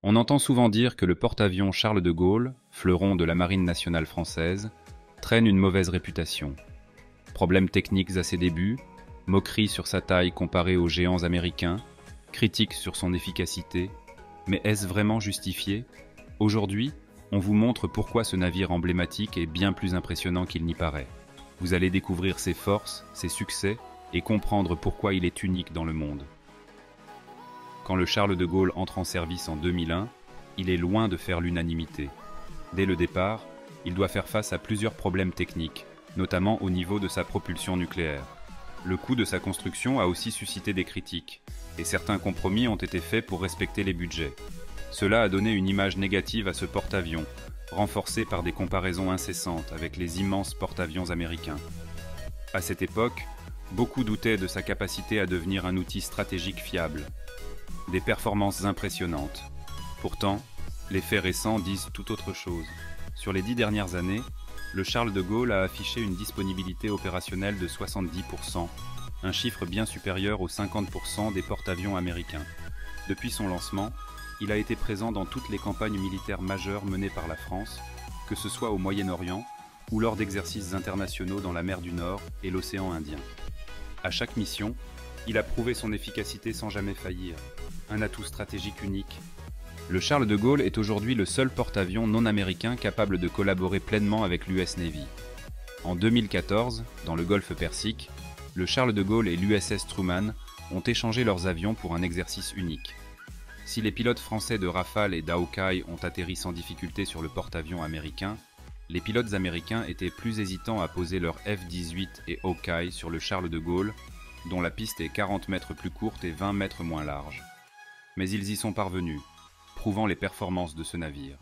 On entend souvent dire que le porte-avions Charles de Gaulle, fleuron de la Marine nationale française, traîne une mauvaise réputation. Problèmes techniques à ses débuts, moqueries sur sa taille comparée aux géants américains, critiques sur son efficacité, mais est-ce vraiment justifié? Aujourd'hui, on vous montre pourquoi ce navire emblématique est bien plus impressionnant qu'il n'y paraît. Vous allez découvrir ses forces, ses succès et comprendre pourquoi il est unique dans le monde. Quand le Charles de Gaulle entre en service en 2001, il est loin de faire l'unanimité. Dès le départ, il doit faire face à plusieurs problèmes techniques, notamment au niveau de sa propulsion nucléaire. Le coût de sa construction a aussi suscité des critiques, et certains compromis ont été faits pour respecter les budgets. Cela a donné une image négative à ce porte-avions, renforcée par des comparaisons incessantes avec les immenses porte-avions américains. À cette époque, beaucoup doutaient de sa capacité à devenir un outil stratégique fiable. Des performances impressionnantes. Pourtant, les faits récents disent tout autre chose. Sur les 10 dernières années, le Charles de Gaulle a affiché une disponibilité opérationnelle de 70%, un chiffre bien supérieur aux 50% des porte-avions américains. Depuis son lancement, il a été présent dans toutes les campagnes militaires majeures menées par la France, que ce soit au Moyen-Orient ou lors d'exercices internationaux dans la mer du Nord et l'océan Indien. À chaque mission, il a prouvé son efficacité sans jamais faillir, un atout stratégique unique. Le Charles de Gaulle est aujourd'hui le seul porte-avions non américain capable de collaborer pleinement avec l'US Navy. En 2014, dans le Golfe Persique, le Charles de Gaulle et l'USS Truman ont échangé leurs avions pour un exercice unique. Si les pilotes français de Rafale et d'Hawkeye ont atterri sans difficulté sur le porte-avions américain, les pilotes américains étaient plus hésitants à poser leurs F-18 et Hawkeye sur le Charles de Gaulle, dont la piste est 40 mètres plus courte et 20 mètres moins large. Mais ils y sont parvenus, prouvant les performances de ce navire.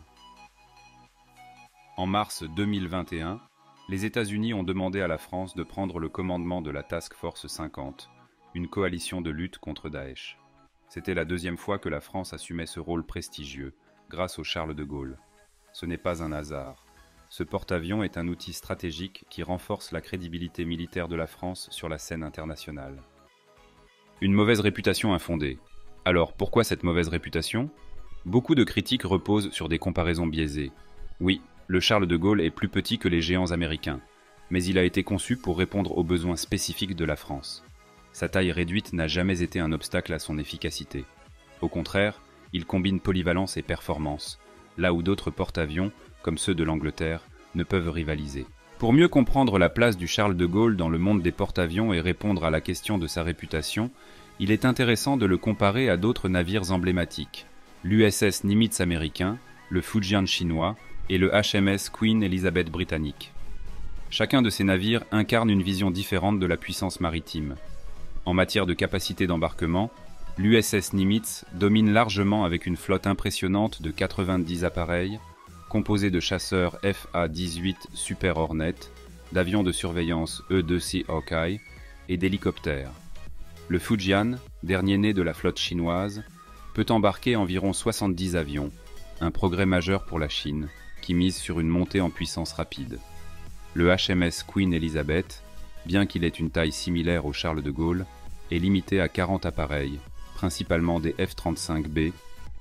En mars 2021, les États-Unis ont demandé à la France de prendre le commandement de la Task Force 50, une coalition de lutte contre Daesh. C'était la deuxième fois que la France assumait ce rôle prestigieux, grâce au Charles de Gaulle. Ce n'est pas un hasard. Ce porte-avions est un outil stratégique qui renforce la crédibilité militaire de la France sur la scène internationale. Une mauvaise réputation infondée. Alors, pourquoi cette mauvaise réputation ? Beaucoup de critiques reposent sur des comparaisons biaisées. Oui, le Charles de Gaulle est plus petit que les géants américains, mais il a été conçu pour répondre aux besoins spécifiques de la France. Sa taille réduite n'a jamais été un obstacle à son efficacité. Au contraire, il combine polyvalence et performance, là où d'autres porte-avions, comme ceux de l'Angleterre, ne peuvent rivaliser. Pour mieux comprendre la place du Charles de Gaulle dans le monde des porte-avions et répondre à la question de sa réputation, il est intéressant de le comparer à d'autres navires emblématiques. L'USS Nimitz américain, le Fujian chinois et le HMS Queen Elizabeth britannique. Chacun de ces navires incarne une vision différente de la puissance maritime. En matière de capacité d'embarquement, l'USS Nimitz domine largement avec une flotte impressionnante de 90 appareils, composés de chasseurs FA-18 Super Hornet, d'avions de surveillance E-2C Hawkeye et d'hélicoptères. Le Fujian, dernier né de la flotte chinoise, peut embarquer environ 70 avions, un progrès majeur pour la Chine, qui mise sur une montée en puissance rapide. Le HMS Queen Elizabeth, bien qu'il ait une taille similaire au Charles de Gaulle, est limité à 40 appareils, principalement des F-35B,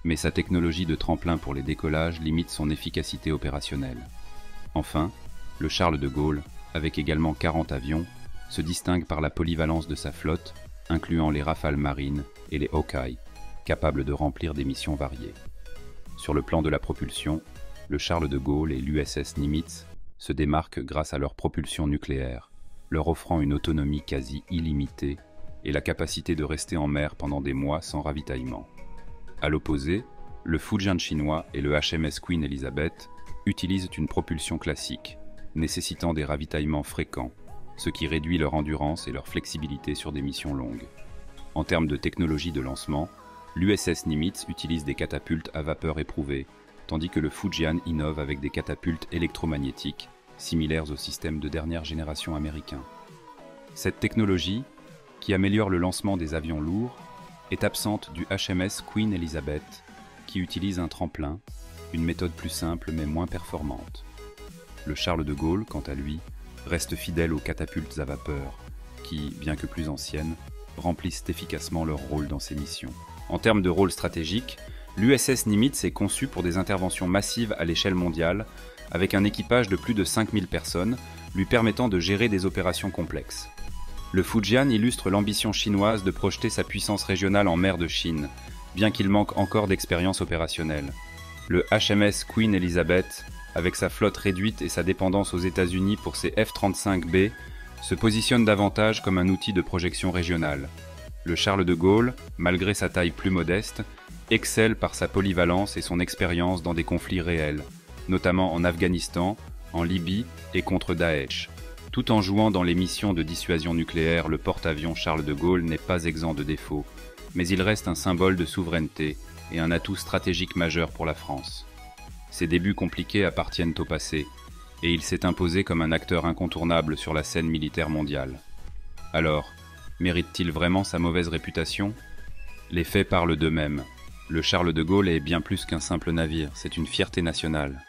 mais sa technologie de tremplin pour les décollages limite son efficacité opérationnelle. Enfin, le Charles de Gaulle, avec également 40 avions, se distingue par la polyvalence de sa flotte, incluant les Rafale marines et les Hawkeye, capables de remplir des missions variées. Sur le plan de la propulsion, le Charles de Gaulle et l'USS Nimitz se démarquent grâce à leur propulsion nucléaire, leur offrant une autonomie quasi illimitée et la capacité de rester en mer pendant des mois sans ravitaillement. À l'opposé, le Fujian chinois et le HMS Queen Elizabeth utilisent une propulsion classique, nécessitant des ravitaillements fréquents, ce qui réduit leur endurance et leur flexibilité sur des missions longues. En termes de technologie de lancement, l'USS Nimitz utilise des catapultes à vapeur éprouvées, tandis que le Fujian innove avec des catapultes électromagnétiques, similaires au système de dernière génération américain. Cette technologie, qui améliore le lancement des avions lourds, est absente du HMS Queen Elizabeth, qui utilise un tremplin, une méthode plus simple mais moins performante. Le Charles de Gaulle, quant à lui, reste fidèle aux catapultes à vapeur, qui, bien que plus anciennes, remplissent efficacement leur rôle dans ces missions. En termes de rôle stratégique, L'USS Nimitz est conçu pour des interventions massives à l'échelle mondiale, avec un équipage de plus de 5000 personnes, lui permettant de gérer des opérations complexes. Le Fujian illustre l'ambition chinoise de projeter sa puissance régionale en mer de Chine, bien qu'il manque encore d'expérience opérationnelle. Le HMS Queen Elizabeth, avec sa flotte réduite et sa dépendance aux États-Unis pour ses F-35B, se positionne davantage comme un outil de projection régionale. Le Charles de Gaulle, malgré sa taille plus modeste, excelle par sa polyvalence et son expérience dans des conflits réels, notamment en Afghanistan, en Libye et contre Daesh. Tout en jouant dans les missions de dissuasion nucléaire, le porte-avions Charles de Gaulle n'est pas exempt de défauts, mais il reste un symbole de souveraineté et un atout stratégique majeur pour la France. Ses débuts compliqués appartiennent au passé, et il s'est imposé comme un acteur incontournable sur la scène militaire mondiale. Alors, mérite-t-il vraiment sa mauvaise réputation? Les faits parlent d'eux-mêmes. Le Charles de Gaulle est bien plus qu'un simple navire, c'est une fierté nationale.